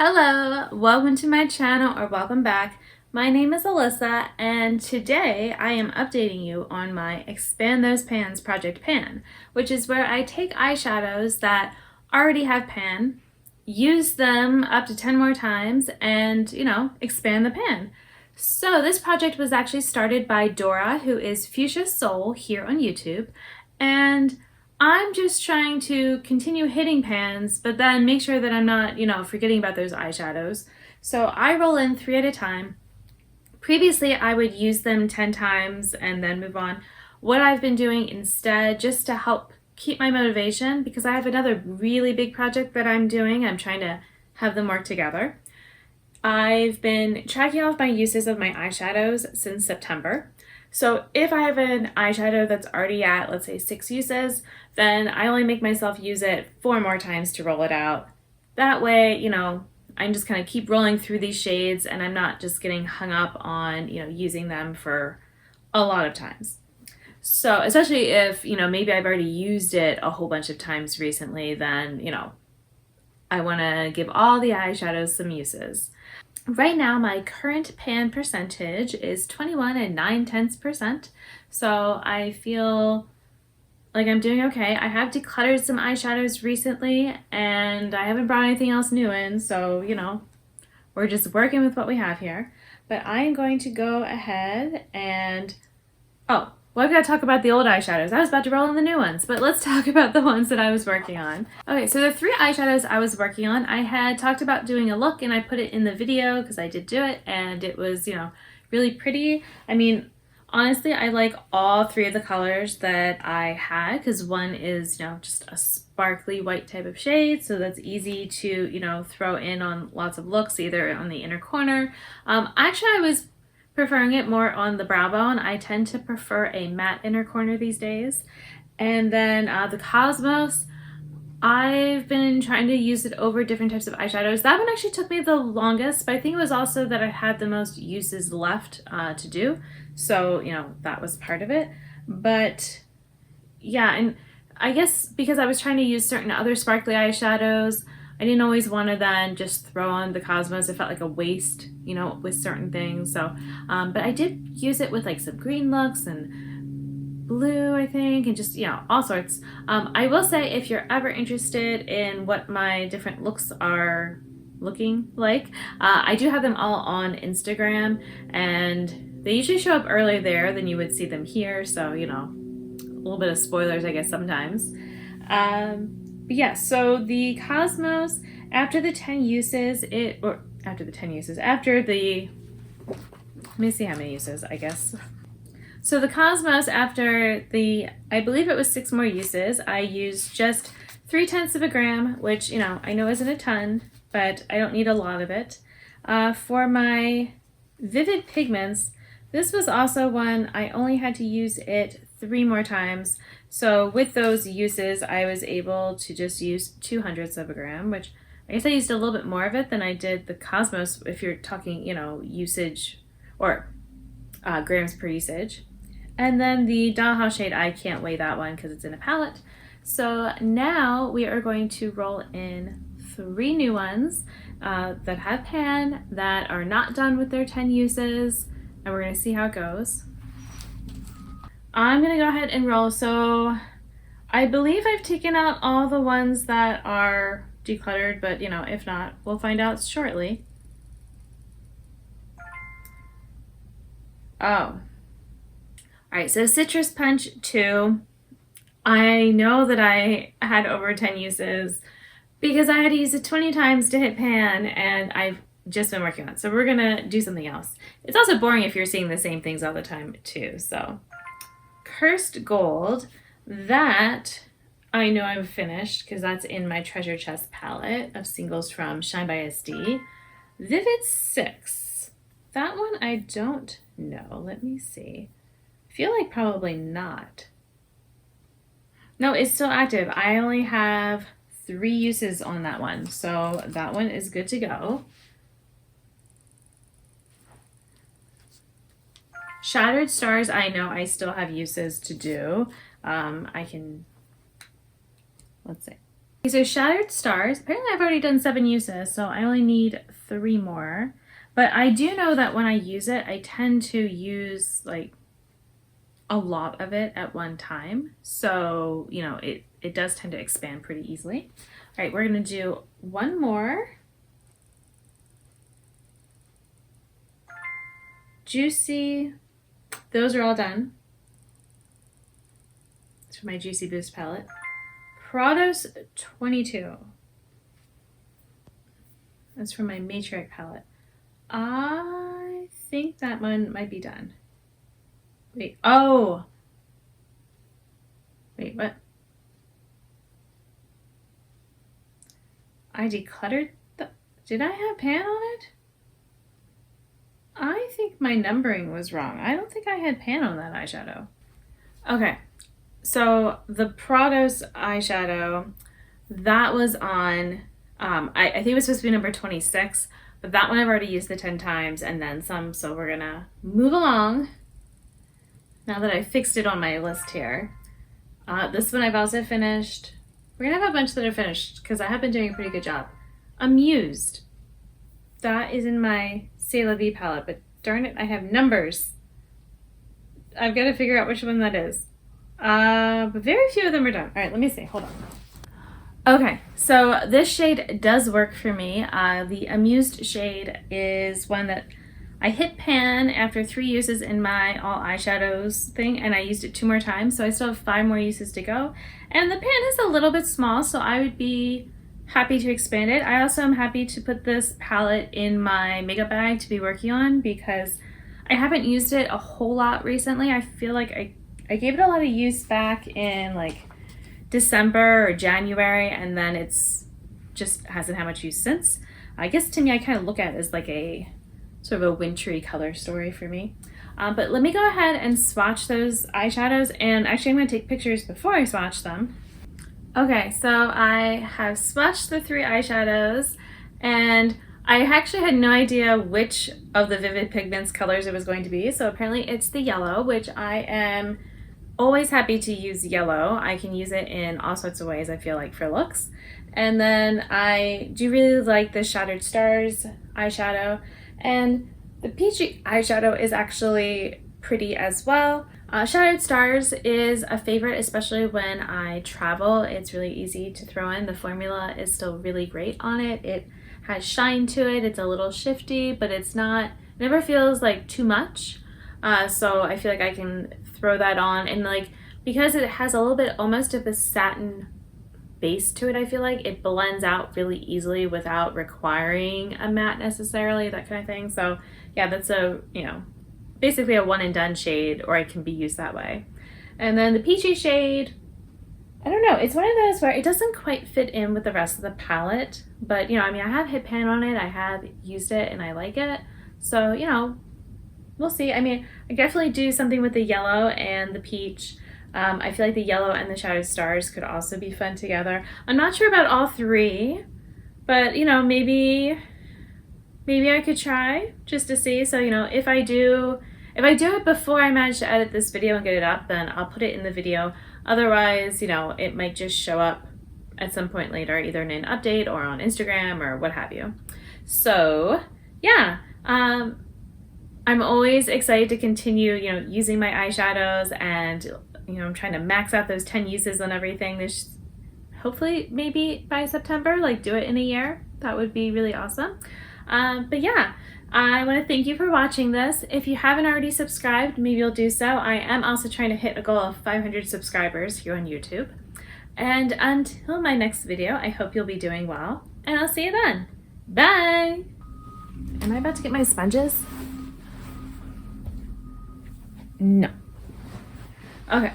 Hello, welcome to my channel or welcome back. My name is Alyssa and today I am updating you on my Expand Those Pans Project Pan, which is where I take eyeshadows that already have pan, use them up to 10 more times and, expand the pan. So this project was actually started by Dora, who is Fuchsia Soul here on YouTube, and I'm just trying to continue hitting pans, but then make sure that I'm not, forgetting about those eyeshadows. So I roll in 3 at a time. Previously, I would use them 10 times and then move on. What I've been doing instead, just to help keep my motivation, because I have another really big project that I'm doing, I'm trying to have them work together. I've been tracking off my uses of my eyeshadows since September. So if I have an eyeshadow that's already at, let's say, 6 uses, then I only make myself use it 4 more times to roll it out. That way, I'm just kind of keep rolling through these shades and I'm not just getting hung up on, using them for a lot of times. So especially if, maybe I've already used it a whole bunch of times recently, then, I want to give all the eyeshadows some uses. Right now, my current pan percentage is 21 and 9/10%, so I feel like I'm doing okay. I have decluttered some eyeshadows recently, and I haven't brought anything else new in, so, we're just working with what we have here. But I am going to go ahead and, well, I've got to talk about the old eyeshadows. I was about to roll in the new ones, but let's talk about the ones that I was working on. Okay, so the 3 eyeshadows I was working on, I had talked about doing a look and I put it in the video because I did do it and it was, really pretty. I mean, honestly, I like all 3 of the colors that I had because one is, just a sparkly white type of shade, so that's easy to, throw in on lots of looks, either on the inner corner. Actually, I was preferring it more on the brow bone. I tend to prefer a matte inner corner these days. And then the Cosmos, I've been trying to use it over different types of eyeshadows. That one actually took me the longest, but I think it was also that I had the most uses left to do. So, that was part of it. But yeah, and I guess because I was trying to use certain other sparkly eyeshadows, I didn't always want to then just throw on the Cosmos. It felt like a waste, with certain things. So, but I did use it with like some green looks and blue, I think, and just, all sorts. I will say if you're ever interested in what my different looks are looking like, I do have them all on Instagram and they usually show up earlier there than you would see them here. So, a little bit of spoilers, I guess, sometimes. But yeah, so the Cosmos, after the 10 uses, let me see how many uses, I guess. So the Cosmos, after I believe it was 6 more uses, I used just 0.3 of a gram, which, I know isn't a ton, but I don't need a lot of it. For my Vivid Pigments, this was also one I only had to use it 3 more times. So with those uses, I was able to just use 0.02 of a gram, which I guess I used a little bit more of it than I did the Cosmos if you're talking, usage or grams per usage. And then the Dollhouse shade, I can't weigh that one because it's in a palette. So now we are going to roll in 3 new ones that have pan, that are not done with their 10 uses, and we're going to see how it goes. I'm going to go ahead and roll. So I believe I've taken out all the ones that are decluttered, but if not, we'll find out shortly. Oh. All right, so Citrus Punch 2. I know that I had over 10 uses because I had to use it 20 times to hit pan, and I've just been working on it. So we're gonna do something else. It's also boring if you're seeing the same things all the time too. So Cursed Gold, that I know I'm finished because that's in my Treasure Chest palette of singles from Shine by SD. Vivid 6, that one I don't know. Let me see. I feel like probably not. No, it's still active. I only have 3 uses on that one, so that one is good to go. Shattered Stars, I know I still have uses to do. I can, let's see. Okay, so Shattered Stars, apparently I've already done 7 uses, so I only need 3 more. But I do know that when I use it, I tend to use like a lot of it at one time. So, you know, it does tend to expand pretty easily. All right, we're gonna do one more. Juicy, those are all done. It's for my Juicy Boost palette. Prados 22. That's from my Matriarch palette. I think that one might be done. Wait, oh! Wait, what? I decluttered the... Did I have pan on it? I think my numbering was wrong. I don't think I had pan on that eyeshadow. Okay, so the Prados eyeshadow, that was on, I think it was supposed to be number 26, but that one I've already used the 10 times and then some, so we're gonna move along now that I fixed it on my list here. This one I've also finished. We're gonna have a bunch that are finished because I have been doing a pretty good job. Amused. That is in my C'est La Vie palette, but darn it, I have numbers. I've got to figure out which one that is. But very few of them are done. All right, let me see. Hold on. Okay, so this shade does work for me. The Amused shade is one that I hit pan after 3 uses in my all eyeshadows thing, and I used it 2 more times, so I still have 5 more uses to go. And the pan is a little bit small, so I would be happy to expand it. I also am happy to put this palette in my makeup bag to be working on because I haven't used it a whole lot recently. I feel like I gave it a lot of use back in like December or January, and then it's just hasn't had much use since. I guess to me, I kind of look at it as like a sort of a wintry color story for me. But let me go ahead and swatch those eyeshadows, and actually I'm going to take pictures before I swatch them. Okay, so I have swatched the 3 eyeshadows, and I actually had no idea which of the Vivid Pigments colors it was going to be, so apparently it's the yellow, which I am always happy to use yellow. I can use it in all sorts of ways, I feel like, for looks. And then I do really like the Shattered Stars eyeshadow, and the peachy eyeshadow is actually pretty as well. Shattered Stars is a favorite, especially when I travel. It's really easy to throw in. The formula is still really great on it. It has shine to it. It's a little shifty, but it's not, it never feels like too much. So I feel like I can throw that on, and like because it has a little bit almost of a satin base to it, I feel like it blends out really easily without requiring a matte necessarily, that kind of thing. So yeah, that's a, you know, basically a one and done shade, or it can be used that way. And then the peachy shade, I don't know, it's one of those where it doesn't quite fit in with the rest of the palette, but you know, I mean, I have hit pan on it, I have used it, and I like it. So, you know, we'll see. I mean, I definitely do something with the yellow and the peach. I feel like the yellow and the Shattered Stars could also be fun together. I'm not sure about all 3, but you know, maybe I could try just to see. So, you know, if I do it before I manage to edit this video and get it up, then I'll put it in the video. Otherwise, you know, it might just show up at some point later, either in an update or on Instagram or what have you. So yeah, I'm always excited to continue, you know, using my eyeshadows, and you know, I'm trying to max out those 10 uses on everything. This, hopefully maybe by September, like do it in a year. That would be really awesome. But yeah, I want to thank you for watching this. If you haven't already subscribed, maybe you'll do so. I am also trying to hit a goal of 500 subscribers here on YouTube. And until my next video, I hope you'll be doing well, and I'll see you then. Bye! Am I about to get my sponges? No. Okay.